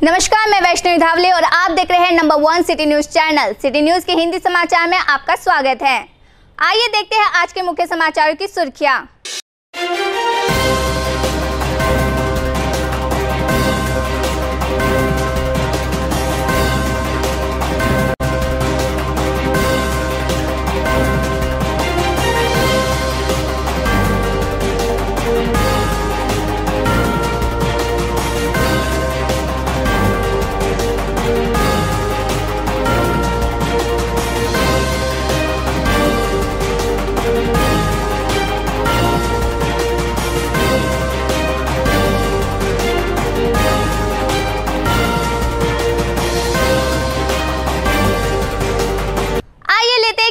नमस्कार, मैं वैष्णवी धावले और आप देख रहे हैं number 1 city news channel. City news के हिंदी समाचार में आपका स्वागत है। आइए देखते हैं आज के मुख्य समाचारों की सुर्खियां।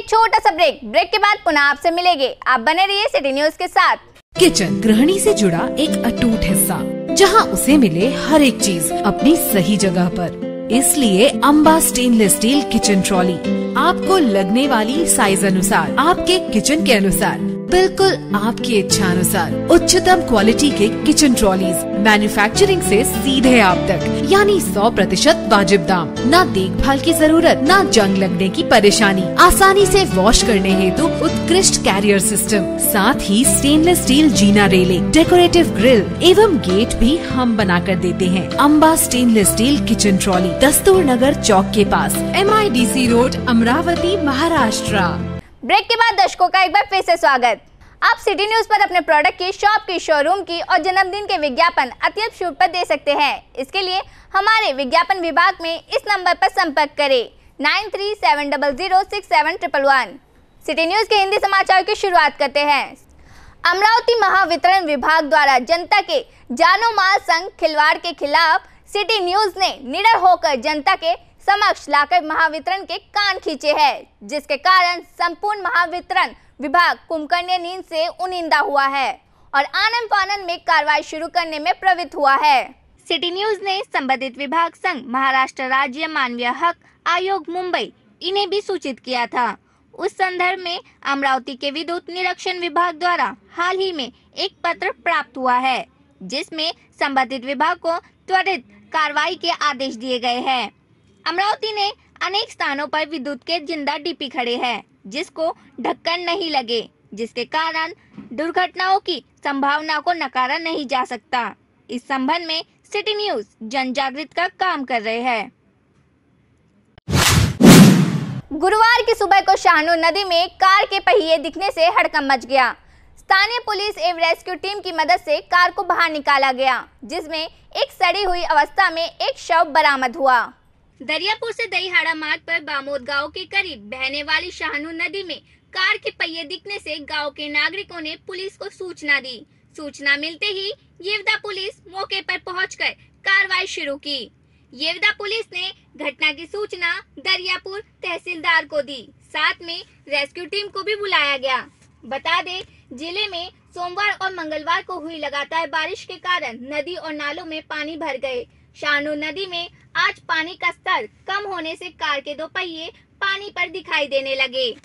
छोटा सा ब्रेक के बाद पुनः आपसे मिलेंगे। आप बने रहिए सिटी न्यूज के साथ। किचन गृहिणी से जुड़ा एक अटूट हिस्सा, जहां उसे मिले हर एक चीज अपनी सही जगह पर। इसलिए Amba stainless steel kitchen trolley आपको लगने वाली साइज अनुसार, आपके किचन के अनुसार, बिल्कुल आपकी इच्छा अनुसार उच्चतम क्वालिटी के किचन ट्रॉलीज मैन्युफैक्चरिंग से सीधे आप तक, यानी 100% वाजिब दाम, न देखभाल की जरूरत, न जंग लगने की परेशानी, आसानी से वॉश करने हेतु उत्कृष्ट कैरियर सिस्टम, साथ ही स्टेनलेस स्टील जीना रेलिंग, डेकोरेटिव ग्रिल एवं गेट भी हम बना कर देते हैं। Amba stainless steel kitchen trolley, Dastur Nagar चौक के पास, MIDC road, Amravati, Maharashtra. Break के बाद दर्शकों का एक बार फिर से स्वागत। आप सिटी न्यूज पर अपने प्रोडक्ट की, शॉप की, शोरूम की और जन्मदिन के विज्ञापन अत्यल्प छूट पर दे सकते हैं। इसके लिए हमारे विज्ञापन विभाग में इस नंबर पर संपर्क करें 9370067111। सिटी न्यूज के हिंदी समाचार की शुरुआत करते हैं। अमरावती महावितरण विभाग द्वारा जनता के जानो माल संग खिलवाड़ के खिलाफ सिटी न्यूज ने निडर होकर जनता के समक्ष लाकर महावितरण के कान खींचे हैं, जिसके कारण संपूर्ण महावितरण विभाग कुंभकर्णी नींद से उनिंदा हुआ है और आनन फानन में कार्रवाई शुरू करने में प्रवृत्त हुआ है। सिटी न्यूज ने संबंधित विभाग संघ, महाराष्ट्र राज्य मानवीय हक आयोग मुंबई, इन्हें भी सूचित किया था। उस संदर्भ में अमरावती के विद्युत निरीक्षण विभाग द्वारा हाल ही में एक पत्र प्राप्त हुआ है, जिसमें संबंधित विभाग को त्वरित कार्रवाई के आदेश दिए गए हैं। अमरावती ने अनेक स्थानों पर विद्युत के जिंदा डीपी खड़े हैं, जिसको ढक्कन नहीं लगे, जिसके कारण दुर्घटनाओं की संभावना को नकारा नहीं जा सकता। इस संबंध में सिटी न्यूज जन जागृति का काम कर रहे हैं। गुरुवार की सुबह को शाहनूर नदी में कार के पहिए दिखने से हड़कंप मच गया। स्थानीय पुलिस एवं रेस्क्यू टीम की मदद से कार को बाहर निकाला गया, जिसमें एक सड़ी हुई अवस्था में एक शव बरामद हुआ। दरियापुर से दहीहाड़ा मार्ग पर बामोद गांव के करीब बहने वाली शाहनूर नदी में कार के पहिए दिखने से गांव के नागरिकों ने पुलिस को सूचना दी। सूचना मिलते ही येवदा पुलिस मौके पर पहुंचकर कार्रवाई शुरू की। येवदा पुलिस ने घटना की सूचना दरियापुर तहसीलदार को दी, साथ में रेस्क्यू टीम को भी बुलाया गया। बता दें, जिले में सोमवार और मंगलवार को हुई लगातार बारिश के कारण नदी और नालों में पानी भर गए। शाहनूर नदी में आज पानी का स्तर कम होने से कार के दो पहिए पानी पर दिखाई देने लगे।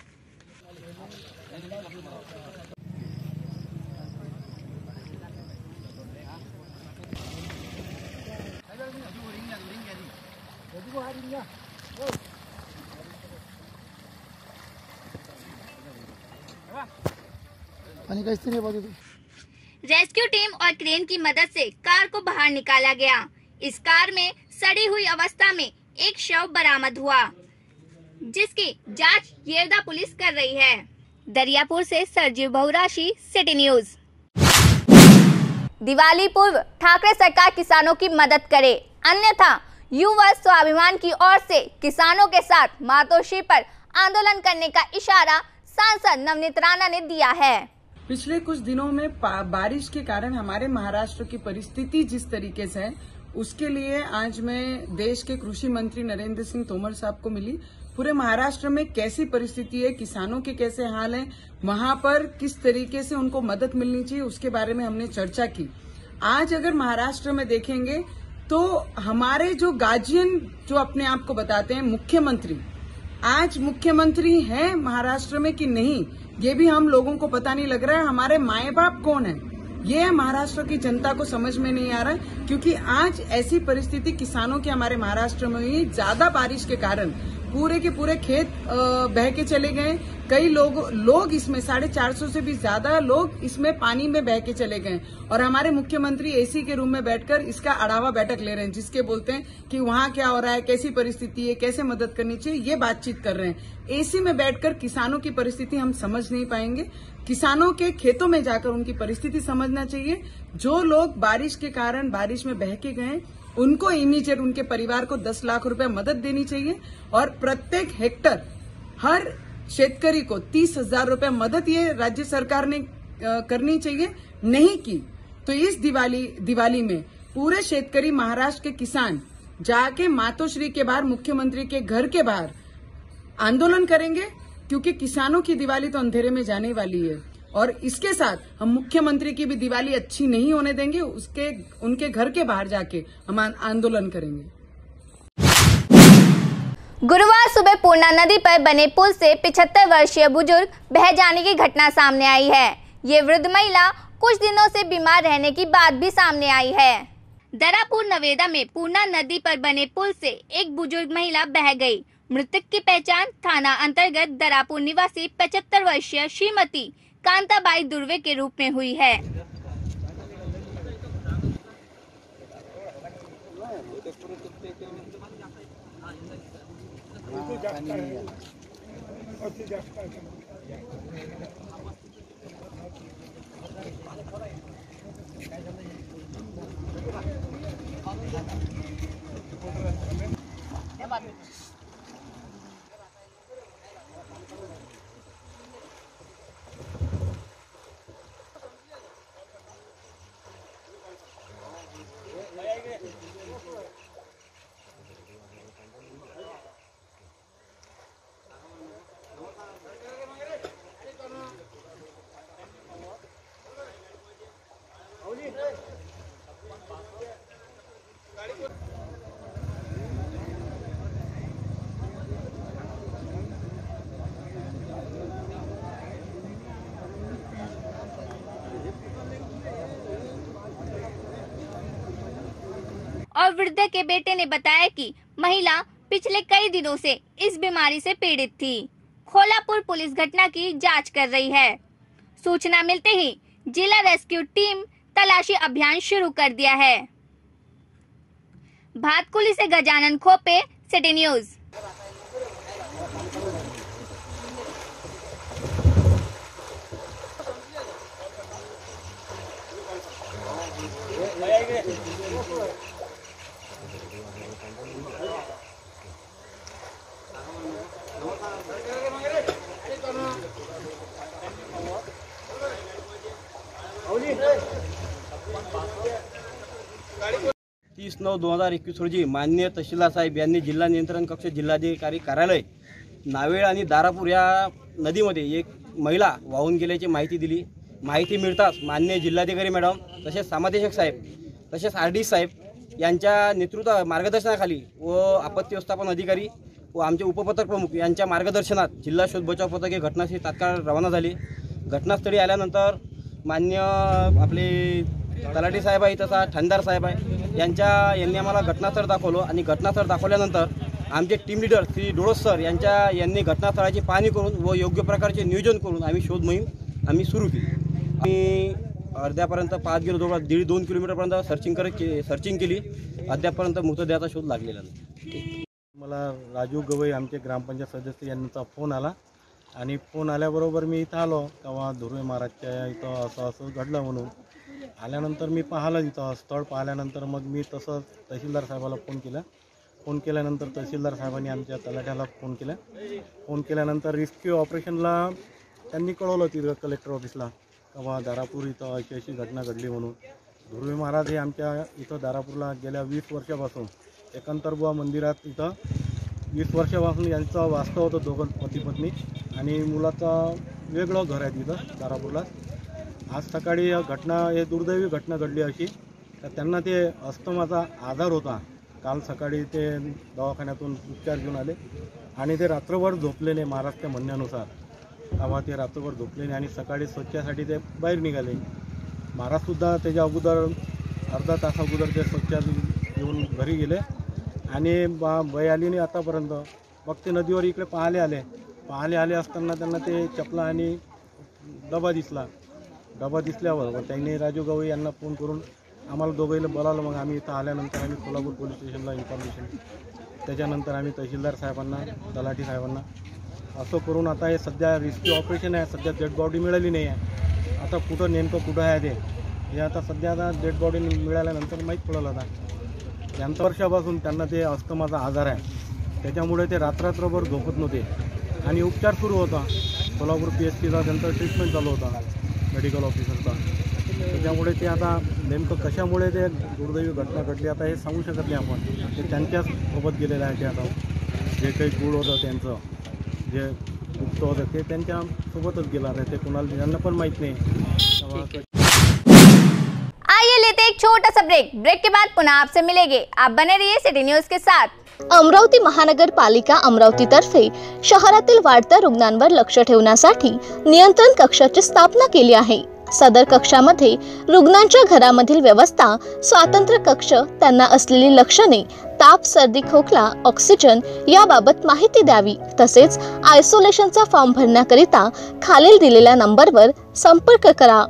रेस्क्यू टीम और क्रेन की मदद से कार को बाहर निकाला गया। इस कार में सड़ी हुई अवस्था में एक शव बरामद हुआ, जिसकी जांच येवदा पुलिस कर रही है। दरियापुर से सरजीव बहुराशी, सिटी न्यूज। दिवाली पूर्व ठाकरे सरकार किसानों की मदद करे, अन्यथा युवा स्वाभिमान की ओर से किसानों के साथ मातोश्री पर आंदोलन करने का इशारा सांसद नवनीत राणा ने दिया है। पिछले कुछ दिनों में बारिश के कारण हमारे महाराष्ट्र की परिस्थिति जिस तरीके से है, उसके लिए आज मैं देश के कृषि मंत्री नरेंद्र सिंह तोमर साहब को मिली। पूरे महाराष्ट्र में कैसी परिस्थिति है, किसानों के कैसे हाल हैं, वहां पर किस तरीके से उनको मदद मिलनी चाहिए, उसके बारे में हमने चर्चा की। आज अगर महाराष्ट्र में देखेंगे तो हमारे जो गार्जियन जो अपने आप को बताते हैं मुख्यमंत्री, आज मुख्यमंत्री हैं महाराष्ट्र में कि नहीं, ये भी हम लोगों को पता नहीं लग रहा है। हमारे माए बाप कौन है, ये महाराष्ट्र की जनता को समझ में नहीं आ रहा है। क्योंकि आज ऐसी परिस्थिति किसानों के हमारे महाराष्ट्र में हुई, ज्यादा बारिश के कारण पूरे के पूरे खेत बह के चले गए। कई लोग इसमें 450 से भी ज्यादा लोग इसमें पानी में बह के चले गए और हमारे मुख्यमंत्री एसी के रूम में बैठकर इसका आढावा बैठक ले रहे हैं, जिसके बोलते हैं कि वहां क्या हो रहा है, कैसी परिस्थिति है, कैसे मदद करनी चाहिए, ये बातचीत कर रहे हैं। एसी में बैठकर किसानों की परिस्थिति हम समझ नहीं पाएंगे। किसानों के खेतों में जाकर उनकी परिस्थिति समझना चाहिए। जो लोग बारिश के कारण बारिश में बह के गए उनको इमीडिएट उनके परिवार को 10 लाख रुपए मदद देनी चाहिए और प्रत्येक हेक्टर हर शेतकरी को 30,000 रुपए मदद ये राज्य सरकार ने करनी चाहिए। नहीं की तो इस दिवाली में पूरे शेतकरी महाराष्ट्र के किसान जाके मातोश्री के बाहर, मुख्यमंत्री के घर के बाहर आंदोलन करेंगे, क्योंकि किसानों की दिवाली तो अंधेरे में जाने वाली है और इसके साथ हम मुख्यमंत्री की भी दिवाली अच्छी नहीं होने देंगे। उनके घर के बाहर जाके हम आंदोलन करेंगे। गुरुवार सुबह पूर्णा नदी पर बने पुल से 75 वर्षीय बुजुर्ग बह जाने की घटना सामने आई है। ये वृद्ध महिला कुछ दिनों से बीमार रहने की बात भी सामने आई है। दरापुर नवेदा में पूर्णा नदी पर बने पुल से एक बुजुर्ग महिला बह गई। मृतक की पहचान थाना अंतर्गत दरापुर निवासी 75 वर्षीय श्रीमती कांताबाई दुर्वे के रूप में हुई है। और वृद्ध के बेटे ने बताया कि महिला पिछले कई दिनों से इस बीमारी से पीड़ित थी। खोलापुर पुलिस घटना की जांच कर रही है। सूचना मिलते ही जिला रेस्क्यू टीम तलाशी अभियान शुरू कर दिया है। भातकुली से गजानन खोपे, सिटी न्यूज। तीस 9/2021 रोजी माननीय तहसीलदार साहेब यांनी जिल्हा नियंत्रण कक्ष, जिल्हाधिकारी कार्यालय, नावेड आणि दारापूर या नदीमध्ये एक महिला वाहून गेल्याची माहिती दिली। माहिती मिळताच माननीय जिल्हाधिकारी मॅडम, तसेच समादेशक साहेब, तसेच RD साहेब यांच्या नेतृत्व मार्गदर्शनाखाली व आपत्ती व्यवस्थापन अधिकारी व आमचे उपपथक प्रमुख यांच्या मार्गदर्शनात जिल्हा शोध बचाव पथके घटनास्थळी तात्काळ रवाना झाली। घटनास्थळी आल्यानंतर मान्य आपले तलाठी साहेब आहे, तसा ठाणेदार साहेब आहे, यांनी आम्हाला घटनास्थळ दाखवलं आणि घटनास्थळ दाखवल्यानंतर आमचे team leader Shri Dolas sir यांनी घटनास्थळाची पाहणी करून व योग्य प्रकारचे नियोजन करून आम्ही शोध मोहीम सुरू केली। आम्ही अर्ध्यापर्यंत पाहत गेलो, जवळ 1.5-2 किलोमीटरपर्यंत सर्चिंग केली। अद्यापर्यंत मृतदेहाचा शोध लागलेला नाही। मला राजू गवई आमचे ग्रामपंचायत सदस्य यांचा फोन आला आणि फोन आल्याबरोबर मी इथं आलो, तेव्हा धुर्वे महाराजच्या इथं असं घडलं म्हणून आल्यानंतर मी पाहिलं, इथं स्थळ पाहिल्यानंतर मग मी तसं तहसीलदार साहेबाला फोन केल्यानंतर तहसीलदार साहेबांनी आमच्या तलाठ्याला फोन केल्यानंतर रेस्क्यू ऑपरेशनला त्यांनी कळवलं तिथं कलेक्टर ऑफिसला, तेव्हा दारापूर इथं अशी घटना घडली म्हणून। धुर्वे महाराज हे आमच्या इथं दारापूरला गेल्या 20 वर्षापासून एकंतरबुवा मंदिरात इथं 20 वर्षापासून यांचं वास्तव होतं, दोघं पती पत्नी आणि मुलाचं वेगळं घर आहे तिथं दारापूरला। आज सकाळी घटना, हे दुर्दैवी घटना घडली अशी, तर त्यांना ते अस्थमाचा आजार होता। काल सकाळी ते दवाखान्यातून उपचार घेऊन आले आणि ते रात्रभर झोपलेले, महाराजच्या म्हणण्यानुसार तेव्हा ते रात्रभर झोपलेले आणि सकाळी स्वच्छतेसाठी ते बाहेर निघाले। महाराजसुद्धा त्याच्या अगोदर अर्धा तास अगोदर ते स्वच्छ येऊन घरी गेले आणि बाई आली नाही आतापर्यंत. मग ते नदीवर इकडे पाहाले आले असताना त्यांना ते चपला आणि डबा दिसल्यावर त्यांनी राजू गवई यांना फोन करून आम्हाला दोघांना बोलावलं. मग आम्ही इथं आल्यानंतर आम्ही कोल्हापूर पोलीस स्टेशनला इन्फॉर्मेशन, त्याच्यानंतर आम्ही तहसीलदार साहेबांना, तलाठी साहेबांना असं करून आता हे सध्या रेस्क्यू ऑपरेशन आहे. सध्या डेड बॉडी मिळाली नाही आहे. आता कुठं आहे ते हे आता सध्या डेड बॉडी मिळाल्यानंतर माहीत पडलं. आता यांचं वर्षापासून त्यांना ते अस्थमाचा आजार आहे, त्याच्यामुळे ते रात्रभर झोपत नव्हते आणि उपचार सुरू होता. कोल्हापूर PSCचा त्यांचा ट्रीटमेंट चालू होता, मेडिकल ऑफिसरचा. त्याच्यामुळे ते आता नेमकं कशामुळे ते दुर्दैवी घटना घडली आता हे सांगू शकत नाही आपण. ते त्यांच्याच सोबत गेलेलं आहे. ते आता जे काही गुड होतं त्यांचं, जे गुप्त होतं ते त्यांच्यासोबतच गेलं आहे. ते कोणाला त्यांना पण माहीत नाही. आइए लेते एक छोटा सा ब्रेक के बाद पुनः आपसे मिलेंगे. आप बने रहिए सिटी न्यूज के साथ. अमरावती महानगरपालिका अमरावतीतर्फे शहरातील वाढत्या रुग्णांवर लक्ष ठेवण्यासाठी नियंत्रण कक्षाची स्थापना केली आहे. सदर कक्षामध्ये रुग्णांच्या घरामधील व्यवस्था, स्वातंत्र्य कक्ष, त्यांना असलेली लक्षणे, ताप, सर्दी, खोकला, ऑक्सिजन याबाबत माहिती द्यावी. तसेच आयसोलेशनचा फॉर्म भरण्याकरिता खालील दिलेल्या नंबरवर संपर्क करा.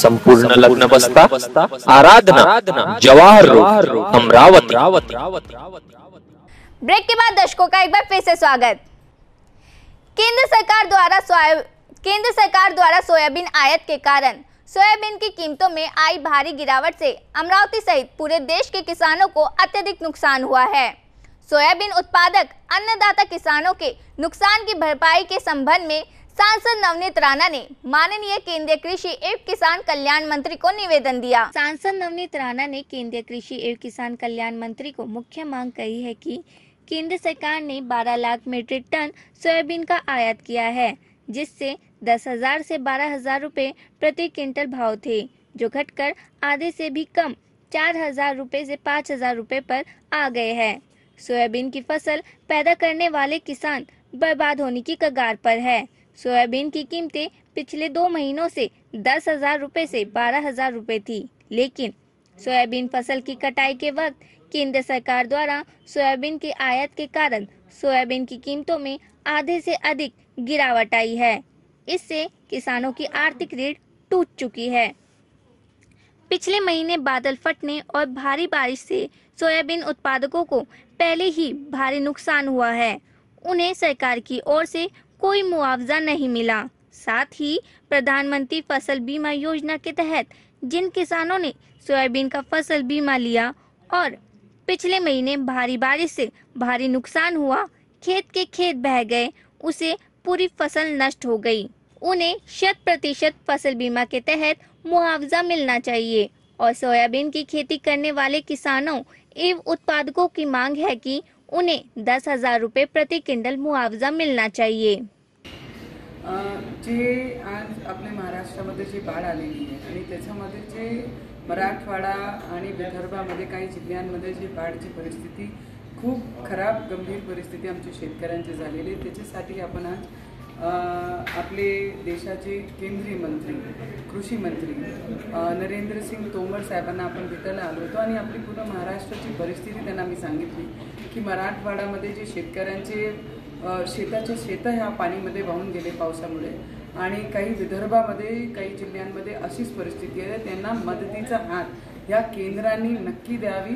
संपूर्ण लग्न बस्ता आराधना जवाहर रोड अमरावती. ब्रेक के बाद दर्शकों का एक बार फिर से स्वागत. केंद्र सरकार द्वारा सोयाबीन आयात के कारण सोयाबीन की कीमतों में आई भारी गिरावट से अमरावती सहित पूरे देश के किसानों को अत्यधिक नुकसान हुआ है. सोयाबीन उत्पादक अन्नदाता किसानों के नुकसान की भरपाई के संबंध में सांसद नवनीत राणा ने माननीय केंद्रीय कृषि एवं किसान कल्याण मंत्री को निवेदन दिया. सांसद नवनीत राणा ने केंद्रीय कृषि एवं किसान कल्याण मंत्री को मुख्य मांग कही है कि केंद्र सरकार ने 12 लाख मीट्रिक टन सोयाबीन का आयात किया है, जिससे 10,000 से 12,000 रुपए प्रति क्विंटल भाव थे, जो घटकर आधे से भी कम 4,000 रुपए से 5,000 रुपए पर आ गए हैं. सोयाबीन की फसल पैदा करने वाले किसान बर्बाद होने की कगार पर है. सोयाबीन की कीमतें पिछले 2 महीनों से 10,000 रुपए से 12,000 रुपए थी, लेकिन सोयाबीन फसल की कटाई के वक्त केंद्र सरकार द्वारा सोयाबीन के आयात के कारण सोयाबीन की कीमतों में आधे से अधिक गिरावट आई है. इससे किसानों की आर्थिक रीढ़ टूट चुकी है. पिछले महीने बादल फटने और भारी बारिश से सोयाबीन उत्पादकों को पहले ही भारी नुकसान हुआ है. उन्हें सरकार की ओर से कोई मुआवजा नहीं मिला. साथ ही प्रधानमंत्री फसल बीमा योजना के तहत जिन किसानों ने सोयाबीन का फसल बीमा लिया और पिछले महीने भारी बारिश से भारी नुकसान हुआ, खेत के खेत बह गए, उसे पूरी फसल नष्ट हो गई. उन्हें 100% फसल बीमा के तहत मुआवजा मिलना चाहिए और सोयाबीन की खेती करने वाले किसानों एवं उत्पादकों की मांग है कि उन्हें 10,000 रुपये प्रति क्विंटल मुआवजा मिलना चाहिए. जे आज आपल्या महाराष्ट्रामध्ये जी बाढ आलेली आहे आणि त्याच्यामध्ये जे मराठवाडा आणि विदर्भामध्ये काही जिल्ह्यांमध्ये जी बाढची परिस्थिती खूप खराब गंभीर परिस्थिती आमच्या शेतकऱ्यांची झालेली आहे. त्याच्यासाठी आपण आज आपले देशाचे केंद्रीय मंत्री कृषी मंत्री नरेंद्र सिंग तोमर साहेबांना आपण भेटायला आलो होतो आणि आपली पूर्ण महाराष्ट्राची परिस्थिती त्यांना मी सांगितली की मराठवाड्यामध्ये जे शेतकऱ्यांचे शेताचे शेतं ह्या पाणीमध्ये वाहून गेले पावसामुळे आणि काही विदर्भामध्ये काही जिल्ह्यांमध्ये अशीच परिस्थिती आहे. त्यांना मदतीचा हात या केंद्रांनी नक्की द्यावी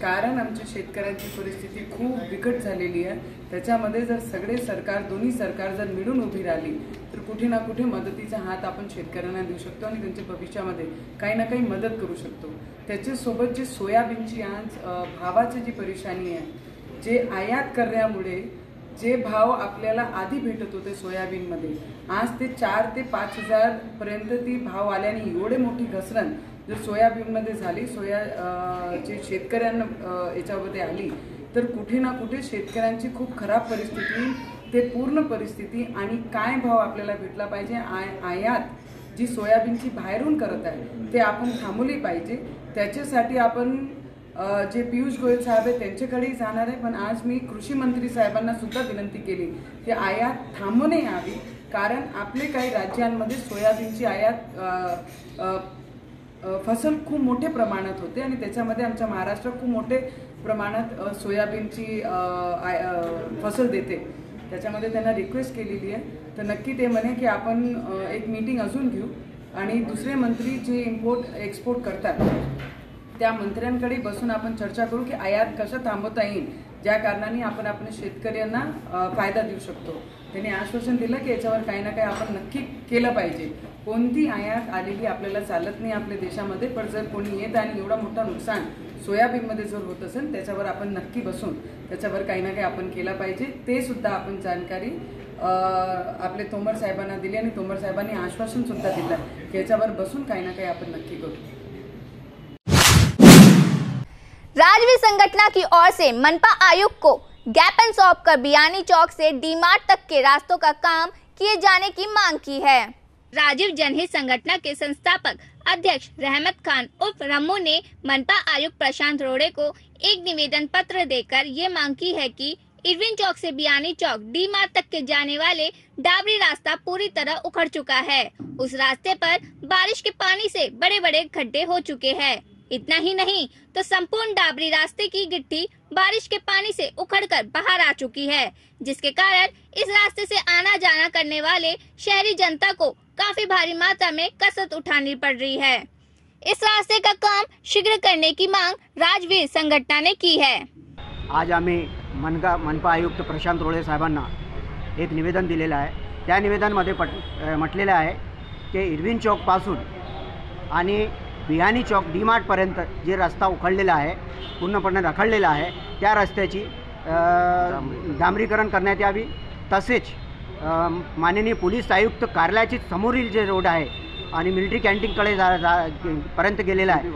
कारण आमच्या शेतकऱ्यांची परिस्थिती खूप बिकट झालेली आहे. त्याच्यामध्ये जर सगळे सरकार, दोन्ही सरकार जर मिळून उभी राहिली तर कुठे ना कुठे मदतीचा हात आपण शेतकऱ्यांना देऊ शकतो आणि त्यांच्या भविष्यामध्ये काही ना काही मदत करू शकतो. त्याच्यासोबत जे सोयाबीनची आज भावाची जी परेशानी आहे, जे आयात करण्यामुळे जे भाव आपल्याला आधी भेटत होते सोयाबीनमध्ये, आज ते 4 ते 5 हजार पर्यंत ती भाव आल्याने एवढे मोठी घसरण जर सोयाबीनमध्ये झाली, जे शेतकऱ्यांना याच्यामध्ये आली तर कुठे ना कुठे शेतकऱ्यांची खूप खराब परिस्थिती, ते पूर्ण परिस्थिती आणि काय भाव आपल्याला भेटला पाहिजे, आयात जी सोयाबीनची बाहेरून करत आहे ते आपण थांबवली पाहिजे. त्याच्यासाठी आपण जे पियुष गोयल साहेब आहे त्यांच्याकडेही जाणार आहे. पण आज मी कृषी मंत्री साहेबांना सुद्धा विनंती केली की आयात थांबवणे यावी, कारण आपले काही राज्यांमध्ये सोयाबीनची आयात फसल खूप मोठ्या प्रमाणात होते आणि त्याच्यामध्ये आमच्या महाराष्ट्र खूप मोठे प्रमाणात सोयाबीनची फसल देते. त्याच्यामध्ये त्यांना रिक्वेस्ट केलेली आहे, तर नक्की ते म्हणे की आपण एक मीटिंग अजून घेऊ आणि दुसरे मंत्री जे इम्पोर्ट एक्सपोर्ट करतात त्या मंत्र्यांकडे बसून आपण चर्चा करू की आयात कशा थांबवता येईल, ज्या कारणाने आपण आपल्या शेतकऱ्यांना फायदा देऊ शकतो. त्यांनी आश्वासन दिलं की याच्यावर काही ना काही आपण नक्की केलं पाहिजे. कोणती आयात आलेली आपल्याला चालत नाही आपल्या देशामध्ये, पण जर कोणी येत आणि एवढा मोठा नुकसान सोयाबीनमध्ये जर होत असेल त्याच्यावर आपण नक्की बसून त्याच्यावर काही ना काही आपण केलं पाहिजे. ते सुद्धा आपण जानकारी आपले तोमर साहेबांना दिली आणि तोमर साहेबांनी आश्वासन सुद्धा दिलं की याच्यावर बसून काही ना काही आपण नक्की करू. राजवीर संगठन की ओर से मनपा आयुक्त को ज्ञापन सौंप कर बियानी चौक से डी मार्ट तक के रास्तों का काम किए जाने की मांग की है. राजीव जनहित संगठन के संस्थापक अध्यक्ष रहमत खान उर्फ रम्मू ने मनपा आयुक्त प्रशांत रोड़े को एक निवेदन पत्र देकर ये मांग की है कि इरविन चौक से बियानी चौक डी मार्ट तक के जाने वाले डाबरी रास्ता पूरी तरह उखड़ चुका है. उस रास्ते पर बारिश के पानी से बड़े बड़े गड्ढे हो चुके हैं. इतना ही नहीं तो संपूर्ण डाबरी रास्ते की गिट्टी बारिश के पानी से उखड़कर बाहर आ चुकी है, जिसके कारण इस रास्ते से आना जाना करने वाले शहरी जनता को काफी भारी मात्रा में कसरत उठानी पड़ रही है. इस रास्ते का काम शीघ्र करने की मांग राजवीर संघटना ने की है. आज आम्ही मनपा आयुक्त प्रशांत रोड़े साहेबांना एक निवेदन दिलेलं आहे. त्या निवेदनामध्ये म्हटलेलं आहे की इरविन चौक पासून आणि बियानी चौक डी मार्टपर्यंत जे रस्ता उखडलेला आहे, पूर्णपणे रखडलेला आहे, त्या रस्त्याची डांबरीकरण करण्यात यावी. तसेच माननीय पोलीस आयुक्त कार्यालयाची समोरील जे रोड आहे आणि मिलिटरी कॅन्टीनकडे पर्यंत गेलेला आहे,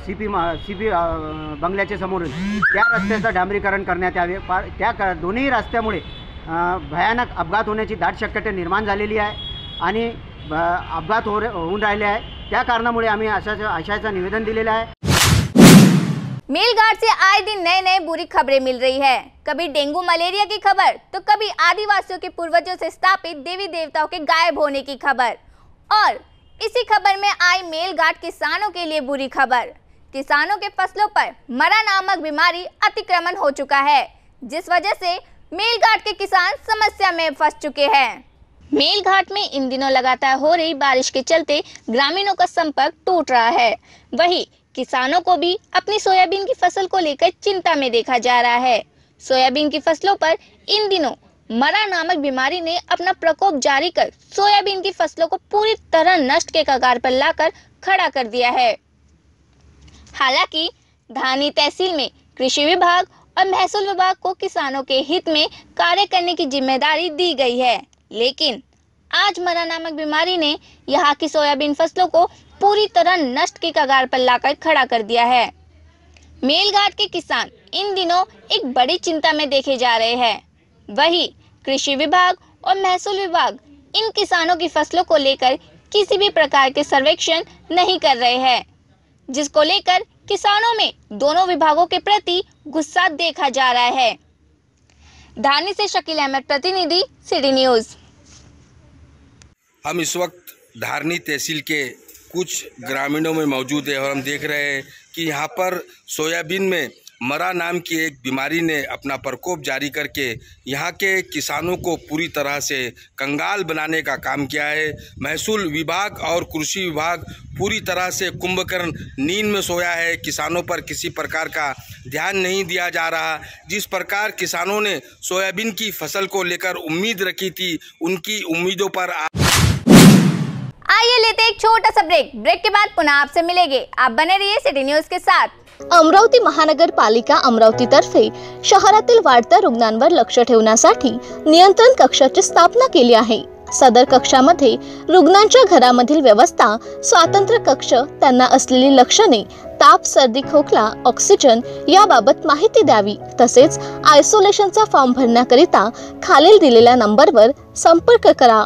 सीपी बंगल्याच्या समोरून त्या रस्त्याचं डांबरीकरण करण्यात यावे. त्या दोन्ही रस्त्यामुळे भयानक अपघात होण्याची दाट शक्यता निर्माण झालेली आहे आणि अपघात होऊन राहिले आहे. त्या कारणामुळे आम्ही अशाचं निवेदन दिलेलं आहे. मेलघाट से आए दिन नए नए बुरी खबरें मिल रही है. कभी डेंगू मलेरिया की खबर तो कभी आदिवासियों के पूर्वजों से स्थापित देवी देवताओं के गायब होने की खबर. और इसी खबर में आई मेलघाट किसानों के लिए बुरी खबर. किसानों के फसलों पर मरा नामक बीमारी अतिक्रमण हो चुका है, जिस वजह से मेलघाट के किसान समस्या में फंस चुके हैं. मेलघाट में इन दिनों लगातार हो रही बारिश के चलते ग्रामीणों का संपर्क टूट रहा है. वहीं किसानों को भी अपनी सोयाबीन की फसल को लेकर चिंता में देखा जा रहा है. सोयाबीन की फसलों पर इन दिनों मरा नामक बीमारी ने अपना प्रकोप जारी कर सोयाबीन की फसलों को पूरी तरह नष्ट के कगार पर लाकर खड़ा कर दिया है. हालांकि धानी तहसील में कृषि विभाग और महसूल विभाग को किसानों के हित में कार्य करने की जिम्मेदारी दी गई है, लेकिन आज मरा नामक बीमारी ने यहाँ की सोयाबीन फसलों को पूरी तरह नष्ट की कगार पर लाकर खड़ा कर दिया है. मेलघाट के किसान इन दिनों एक बड़ी चिंता में देखे जा रहे हैं. वहीं कृषि विभाग और महसूल विभाग इन किसानों की फसलों को लेकर किसी भी प्रकार के सर्वेक्षण नहीं कर रहे हैं, जिसको लेकर किसानों में दोनों विभागों के प्रति गुस्सा देखा जा रहा है. धानी से शकील अहमद, प्रतिनिधि सिटी न्यूज. हम इस वक्त धारनी तहसील के कुछ ग्रामीणों में मौजूद है और हम देख रहे हैं कि यहाँ पर सोयाबीन में मरा नाम की एक बीमारी ने अपना प्रकोप जारी करके यहाँ के किसानों को पूरी तरह से कंगाल बनाने का काम किया है। महसूल विभाग और कृषि विभाग पूरी तरह से कुंभकर्ण नींद में सोया है। किसानों पर किसी प्रकार का ध्यान नहीं दिया जा रहा। जिस प्रकार किसानों ने सोयाबीन की फसल को लेकर उम्मीद रखी थी, उनकी उम्मीदों पर आइए लेते एक छोटा सा ब्रेक के बाद पुनः आपसे मिलेंगे। आप बने रहिए सिटी न्यूज के साथ। अमरावती महानगरपालिका अमरावतीतर्फे शहरातील वाढत्या रुग्णांवर लक्ष ठेवण्यासाठी नियंत्रण कक्षाची स्थापना केली आहे। सदर कक्षामध्ये रुग्णांच्या घरामधील व्यवस्था, स्वातंत्र्य कक्ष, त्यांना असलेली लक्षणे, ताप, सर्दी, खोकला, ऑक्सिजन याबाबत माहिती द्यावी, तसेच आयसोलेशनचा फॉर्म भरण्याकरिता खालील दिलेल्या नंबरवर संपर्क करा।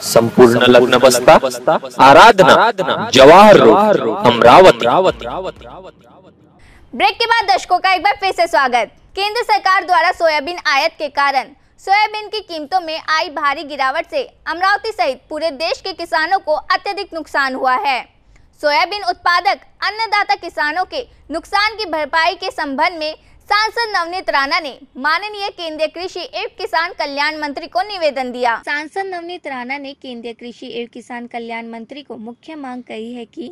संपूर्ण लग्न बस्ता आराधना जवाहर रोड अमरावती। ब्रेक के बाद दर्शकों का एक बार फिर से स्वागत। केंद्र सरकार द्वारा सोयाबीन आयात के कारण सोयाबीन की कीमतों में आई भारी गिरावट से अमरावती सहित पूरे देश के किसानों को अत्यधिक नुकसान हुआ है। सोयाबीन उत्पादक अन्नदाता किसानों के नुकसान की भरपाई के संबंध में सांसद नवनीत राणा ने माननीय केंद्रीय कृषि एवं किसान कल्याण मंत्री को निवेदन दिया। सांसद नवनीत राणा ने केंद्रीय कृषि एवं किसान कल्याण मंत्री को मुख्य मांग कही है कि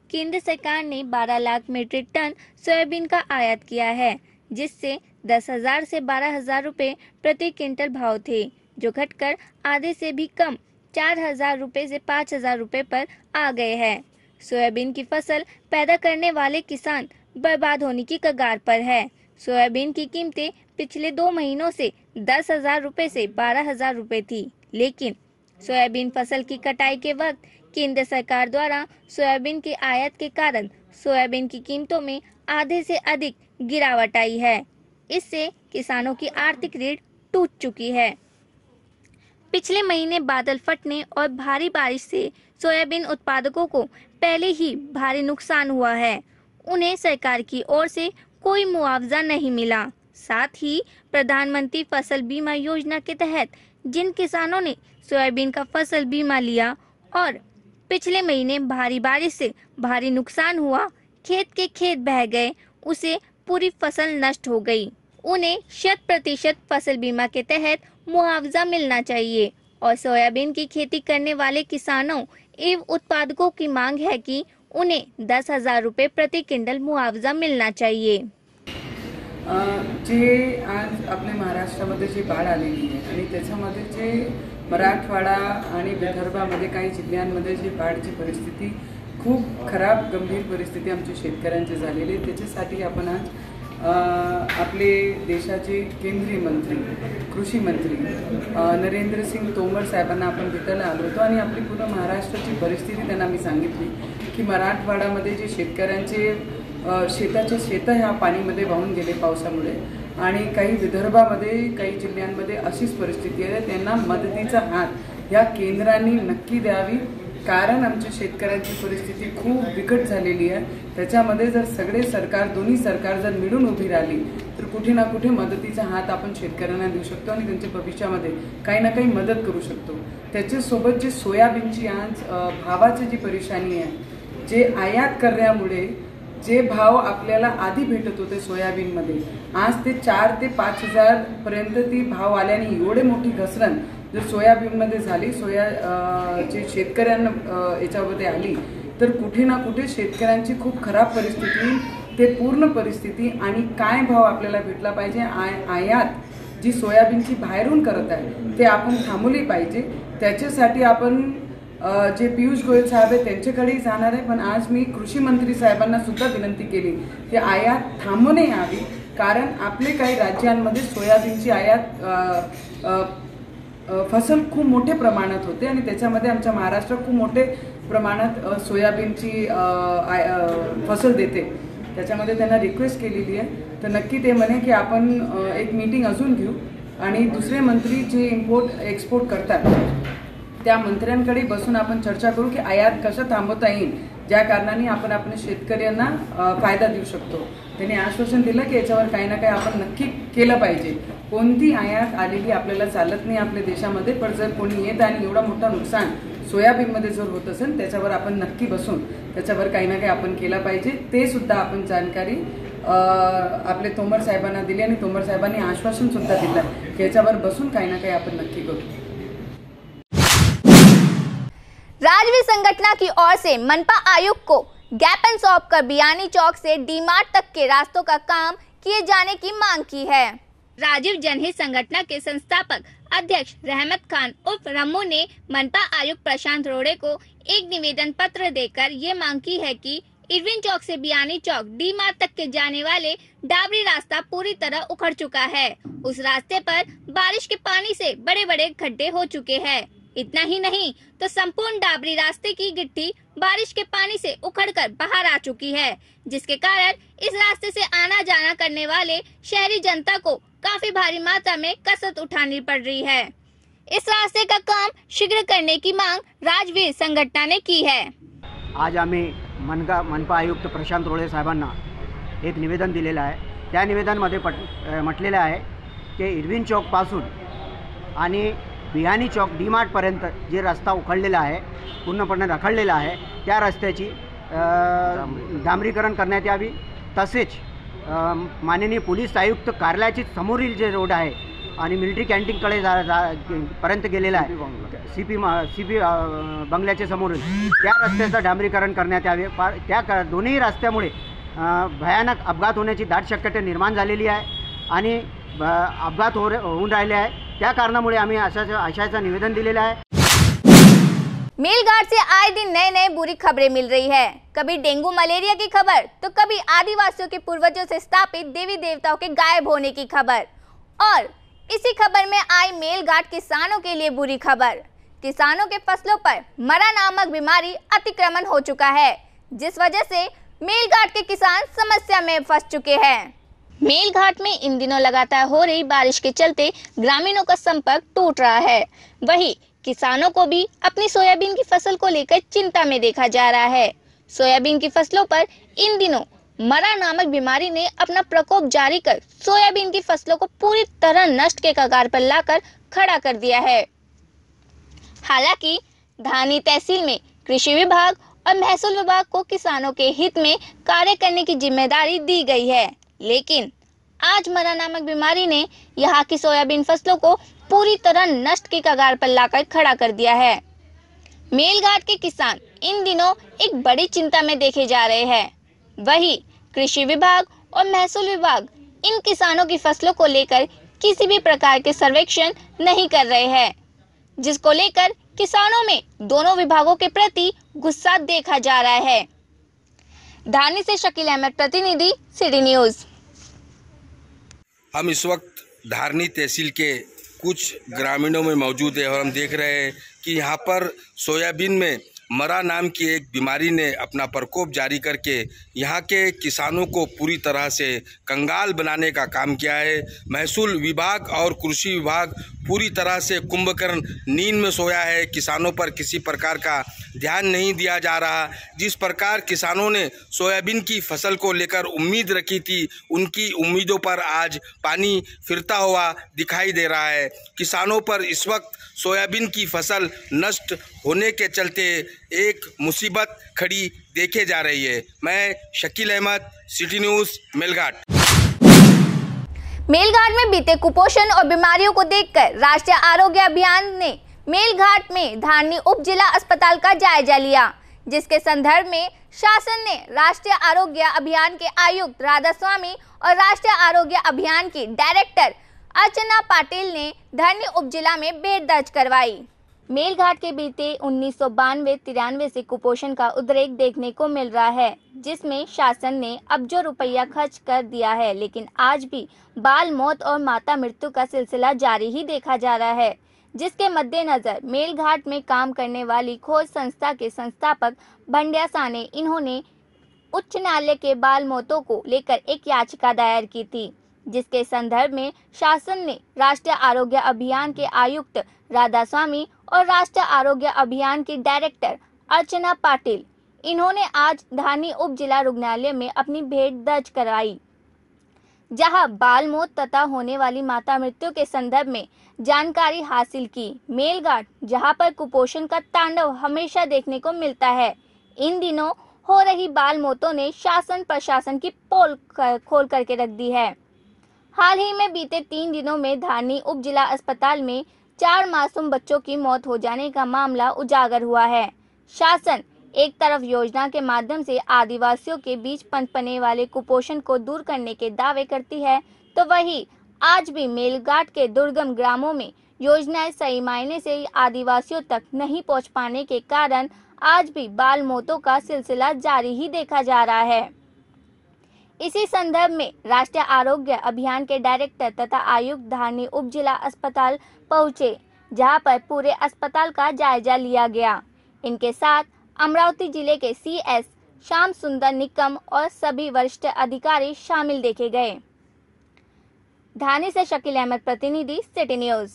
केंद्र सरकार ने 12 लाख मीट्रिक टन सोयाबीन का आयात किया है, जिससे 10,000 से 12,000 रुपए प्रति क्विंटल भाव थे, जो घटकर आधे से भी कम 4,000 रुपए से 5,000 रुपए पर आ गए हैं। सोयाबीन की फसल पैदा करने वाले किसान बर्बाद होने की कगार पर है। सोयाबीन की कीमतें पिछले 2 महीनों से 10,000 रुपए से 12,000 रुपए थी, लेकिन सोयाबीन फसल की कटाई के वक्त केंद्र सरकार द्वारा सोयाबीन के आयात के कारण सोयाबीन की कीमतों में आधे से अधिक गिरावट आई है। इससे किसानों की आर्थिक रीढ़ टूट चुकी है। पिछले महीने बादल फटने और भारी बारिश से सोयाबीन उत्पादकों को पहले ही भारी नुकसान हुआ है। उन्हें सरकार की ओर से कोई मुआवजा नहीं मिला। साथ ही प्रधानमंत्री फसल बीमा योजना के तहत जिन किसानों ने सोयाबीन का फसल बीमा लिया और पिछले महीने भारी बारिश से भारी नुकसान हुआ, खेत के खेत बह गए, उसे पूरी फसल नष्ट हो गई। उन्हें 100% फसल बीमा के तहत मुआवजा मिलना चाहिए और सोयाबीन की खेती करने वाले किसानों एवं उत्पादकों की मांग है कि उन्हें 10,000 रुपये प्रति क्विंटल मुआवजा मिलना चाहिए। जे आज आपल्या महाराष्ट्रामध्ये जी बाढ़ आलेली आहे आणि त्याच्यामध्ये जे मराठवाडा आणि विदर्भामध्ये काही जिल्ह्यांमध्ये जी बाढ़ची परिस्थिती खूप खराब गंभीर परिस्थिती आमच्या शेतकऱ्यांची झालेली आहे। त्याच्यासाठी आपण आज आपले देशाचे केंद्रीय मंत्री कृषी मंत्री नरेंद्र सिंग तोमर साहेबांना आपण भेटायला आलो होतो आणि आपली पूर्ण महाराष्ट्राची परिस्थिती त्यांना मी सांगितली की मराठवाड्यामध्ये जे शेतकऱ्यांचे शेताचे शेतं ह्या पाणीमध्ये वाहून गेले पावसामुळे आणि काही विदर्भामध्ये काही जिल्ह्यांमध्ये अशीच परिस्थिती आहे। त्यांना मदतीचा हात या केंद्रांनी नक्की द्यावी, कारण आमच्या शेतकऱ्यांची परिस्थिती खूप बिकट झालेली आहे। त्याच्यामध्ये जर सगळे सरकार दोन्ही सरकार जर मिळून उभी राहिली तर कुठे ना कुठे मदतीचा हात आपण शेतकऱ्यांना देऊ शकतो आणि त्यांच्या भविष्यामध्ये काही ना काही मदत करू शकतो। त्याच्यासोबत जे सोयाबीनची आज भावाची जी परेशानी आहे, जे आयात करण्यामुळे जे भाव आपल्याला आधी भेटत होते सोयाबीनमध्ये आज ते 4 ते 5,000 पर्यंत ती भाव आल्याने एवढे मोठी घसरण जर सोयाबीनमध्ये झाली, जे शेतकऱ्यांना याच्यामध्ये आली तर कुठे ना कुठे शेतकऱ्यांची खूप खराब परिस्थिती, ते पूर्ण परिस्थिती आणि काय भाव आपल्याला भेटला पाहिजे, आयात जी सोयाबीनची बाहेरून करत आहे ते आपण थांबवली पाहिजे। त्याच्यासाठी आपण जे पियुष गोयल साहेब आहे त्यांच्याकडेही जाणार आहे, पण आज मी कृषी मंत्री साहेबांना सुद्धा विनंती केली की आयात थांबवणे यावी, कारण आपले काही राज्यांमध्ये सोयाबीनची आयात फसल खूप मोठ्या प्रमाणात होते आणि त्याच्यामध्ये आमच्या महाराष्ट्र खूप मोठे प्रमाणात सोयाबीनची फसल देते. त्याच्यामध्ये त्यांना रिक्वेस्ट केलेली आहे, तर नक्की ते म्हणे की आपण एक मीटिंग अजून घेऊ आणि दुसरे मंत्री जे इम्पोर्ट एक्सपोर्ट करतात त्या मंत्र्यांकडे बसून आपण चर्चा करू की आयात कसं थांबवता येईल, ज्या कारणाने आपण आपल्या शेतकऱ्यांना फायदा देऊ शकतो. त्यांनी आश्वासन दिलं की याच्यावर काही ना काही आपण नक्की केलं पाहिजे. कोणती आयात आलेली आपल्याला चालत नाही आपल्या देशामध्ये, पण जर कोणी येत आणि एवढा मोठा नुकसान सोयाबीनमध्ये जर होत असेल त्याच्यावर आपण नक्की बसून त्याच्यावर काही ना काही आपण केलं पाहिजे. ते सुद्धा आपण जानकारी आपले तोमर साहेबांना दिली आणि तोमर साहेबांनी आश्वासन सुद्धा दिलं की याच्यावर बसून काही ना काही आपण नक्की करू. राजवीर संगठन की ओर से मनपा आयुक्त को ज्ञापन सौंपकर बियानी चौक से डी-मार्ट तक के रास्तों का काम किए जाने की मांग की है. राजीव जनहित संगठन के संस्थापक अध्यक्ष रहमत खान उर्फ रम्मू ने मनपा आयुक्त प्रशांत रोड़े को एक निवेदन पत्र देकर ये मांग की है कि इरविन चौक से बियानी चौक डी-मार्ट तक के जाने वाले डाबरी रास्ता पूरी तरह उखड़ चुका है. उस रास्ते पर बारिश के पानी से बड़े बड़े गड्ढे हो चुके हैं. इतना ही नहीं तो संपूर्ण डाबरी रास्ते की गिट्टी बारिश के पानी से उखड़कर बाहर आ चुकी है, जिसके कारण इस रास्ते से आना जाना करने वाले शहरी जनता को काफी भारी मात्रा में कसरत उठानी पड़ रही है. इस रास्ते का काम शीघ्र करने की मांग राजवीर संघटना ने की है. आज आम्ही मनपा आयुक्त प्रशांत रोड़े साहेबांना एक निवेदन दिलेलं आहे. त्या निवेदनामध्ये म्हटलेलं आहे की इरविन चौकपासून आणि बियानी चौक डी-मार्टपर्यंत जे रस्ता उखडलेला आहे, पूर्णपणे रखडलेला आहे, त्या रस्त्याची डांबरीकरण करण्यात यावी. तसेच माननीय पोलीस आयुक्त कार्यालयाची समोरील जे रोड आहे आणि मिलिटरी कॅन्टीनकडे पर्यंत गेलेला आहे, सीपी बंगल्याच्या समोरील त्या रस्त्याचं डांबरीकरण करण्यात यावे. त्या दोन्ही रस्त्यामुळे भयानक अपघात होण्याची दाट शक्यता निर्माण झालेली आहे आणि अपघात होऊन राहिले आहे. त्या कारणामुळे आम्ही अशाचं निवेदन दिलेलं आहे. मेलघाट से आए दिन नए नए बुरी खबरें मिल रही है. कभी डेंगू मलेरिया की खबर तो कभी आदिवासियों के पूर्वजों से स्थापित देवी देवताओं के गायब होने की खबर. और इसी खबर में आई मेलघाट किसानों के लिए बुरी खबर. किसानों के फसलों पर मरा नामक बीमारी अतिक्रमण हो चुका है, जिस वजह से मेलघाट के किसान समस्या में फंस चुके हैं. मेलघाट में इन दिनों लगातार हो रही बारिश के चलते ग्रामीणों का संपर्क टूट रहा है. वहीं किसानों को भी अपनी सोयाबीन की फसल को लेकर चिंता में देखा जा रहा है. सोयाबीन की फसलों पर इन दिनों मरा नामक बीमारी ने अपना प्रकोप जारी कर सोयाबीन की फसलों को पूरी तरह नष्ट के कगार पर लाकर खड़ा कर दिया है. हालांकि धानी तहसील में कृषि विभाग और महसूल विभाग को किसानों के हित में कार्य करने की जिम्मेदारी दी गई है, लेकिन आज मरा नामक बीमारी ने यहाँ की सोयाबीन फसलों को पूरी तरह नष्ट के कगार पर लाकर खड़ा कर दिया है. मेलघाट के किसान इन दिनों एक बड़ी चिंता में देखे जा रहे हैं. वहीं कृषि विभाग और महसूल विभाग इन किसानों की फसलों को लेकर किसी भी प्रकार के सर्वेक्षण नहीं कर रहे हैं, जिसको लेकर किसानों में दोनों विभागों के प्रति गुस्सा देखा जा रहा है. धानी से शकील अहमद, प्रतिनिधि सिटी न्यूज. हम इस वक्त धारनी तहसील के कुछ ग्रामीणों में मौजूद है और हम देख रहे हैं कि यहाँ पर सोयाबीन में मरा नाम की एक बीमारी ने अपना प्रकोप जारी करके यहाँ के किसानों को पूरी तरह से कंगाल बनाने का काम किया है. महसूल विभाग और कृषि विभाग पूरी तरह से कुंभकर्ण नींद में सोया है. किसानों पर किसी प्रकार का ध्यान नहीं दिया जा रहा. जिस प्रकार किसानों ने सोयाबीन की फसल को लेकर उम्मीद रखी थी, उनकी उम्मीदों पर आज पानी फिरता हुआ दिखाई दे रहा है. किसानों पर इस वक्त सोयाबीन की फसल नष्ट होने के चलते एक मुसीबत खड़ी देखे जा रही है. मैं शकील अहमद, सिटी न्यूज़, मेलघाट. मेलघाट में बीते कुपोषण और बीमारियों को देखकर राष्ट्रीय आरोग्य अभियान ने मेलघाट में धारनी उप जिला अस्पताल का जायजा लिया, जिसके संदर्भ में शासन ने राष्ट्रीय आरोग्य अभियान के आयुक्त राधा स्वामी और राष्ट्रीय आरोग्य अभियान की डायरेक्टर अर्चना पाटिल ने धारनी उप जिला में भेंट दर्ज करवाई. मेलघाट के बीते 1992-93 से कुपोषण का उद्रेक देखने को मिल रहा है, जिसमें शासन ने अब्जों रुपया खर्च कर दिया है, लेकिन आज भी बाल मौत और माता मृत्यु का सिलसिला जारी ही देखा जा रहा है, जिसके मद्देनजर मेलघाट में काम करने वाली खोज संस्था के संस्थापक भंडिया साने इन्होंने उच्च न्यायालय के बाल मौतों को लेकर एक याचिका दायर की थी, जिसके संदर्भ में शासन ने राष्ट्रीय आरोग्य अभियान के आयुक्त राधा स्वामी और राष्ट्रीय आरोग्य अभियान की डायरेक्टर अर्चना पाटिल इन्होंने आज धानी उप जिला रुग्णालय में अपनी भेंट दर्ज करवाई, जहां बाल मौत तथा होने वाली माता मृत्यु के संदर्भ में जानकारी हासिल की। मेलघाट, जहां पर कुपोषण का तांडव हमेशा देखने को मिलता है, इन दिनों हो रही बाल मौतों ने शासन प्रशासन की पोल खोल करके रख दी है। हाल ही में बीते 3 दिनों में धानी उप जिला अस्पताल में 4 मासूम बच्चों की मौत हो जाने का मामला उजागर हुआ है। शासन एक तरफ योजना के माध्यम से आदिवासियों के बीच पनपने वाले कुपोषण को दूर करने के दावे करती है, तो वहीं आज भी मेलघाट के दुर्गम ग्रामों में योजनाएं सही मायने से आदिवासियों तक नहीं पहुंच पाने के कारण आज भी बाल मौतों का सिलसिला जारी ही देखा जा रहा है। इसी संदर्भ में राष्ट्रीय आरोग्य अभियान के डायरेक्टर तथा आयुक्त धानी उप जिला अस्पताल पहुंचे, जहां पर पूरे अस्पताल का जायजा लिया गया। इनके साथ अमरावती जिले के CS श्याम सुंदर निकम और सभी वरिष्ठ अधिकारी शामिल देखे गए। धानी से शकील अहमद, प्रतिनिधि सिटी न्यूज।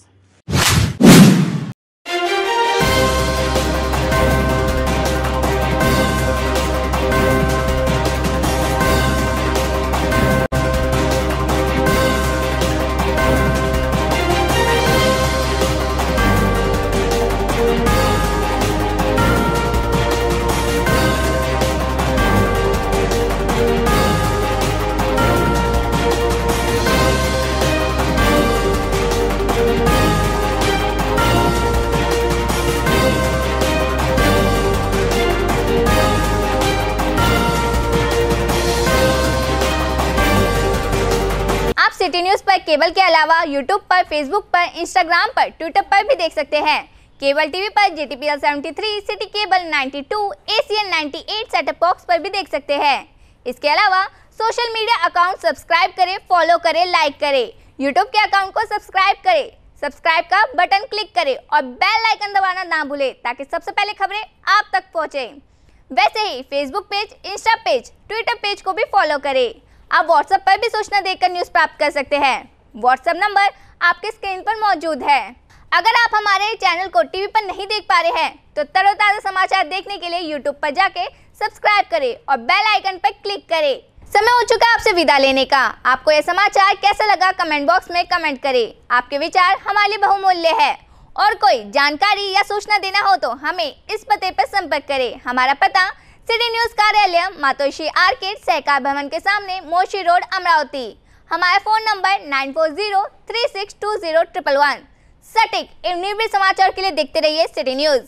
सिटी न्यूज पर केबल के अलावा यूट्यूब पर, फेसबुक पर, इंस्टाग्राम पर, ट्विटर पर भी देख सकते हैं। केबल टीवी पर GTPL 73, city cable 92, ACN 98 setup box पर भी देख सकते हैं। इसके अलावा सोशल मीडिया अकाउंट सब्सक्राइब करें, फॉलो करें, लाइक करें। यूट्यूब के अकाउंट को सब्सक्राइब करें, सब्सक्राइब का बटन क्लिक करें और बेल आइकन दबाना ना भूलें, ताकि सबसे पहले खबरें आप तक पहुंचे। वैसे ही Facebook page, Insta page, Twitter page को भी फॉलो करें। आप व्हाट्सएप पर भी सूचना देकर न्यूज़ प्राप्त कर सकते हैं। व्हाट्सएप नंबर आपके स्क्रीन पर मौजूद है। अगर आप हमारे चैनल को टीवी पर नहीं देख पा रहे हैं, तो तरोताज़ा समाचार देखने के लिए यूट्यूब पर जाके सब्सक्राइब करें और बेल आइकन पर क्लिक करें। समय हो चुका आपसे विदा लेने का। आपको यह समाचार कैसा लगा, कमेंट बॉक्स में कमेंट करें। आपके विचार हमारे लिए बहुमूल्य है। और कोई जानकारी या सूचना देना हो तो हमें इस पते पर संपर्क करें। हमारा पता सिटी न्यूज कार्यालय, मातोश्री आर्केड, सहकार भवन के सामने, मोशी रोड, अमरावती। हमारा फोन नंबर 9403620111। सटीक एवं निर्भीक समाचार के लिए देखते रहिए सिटी न्यूज।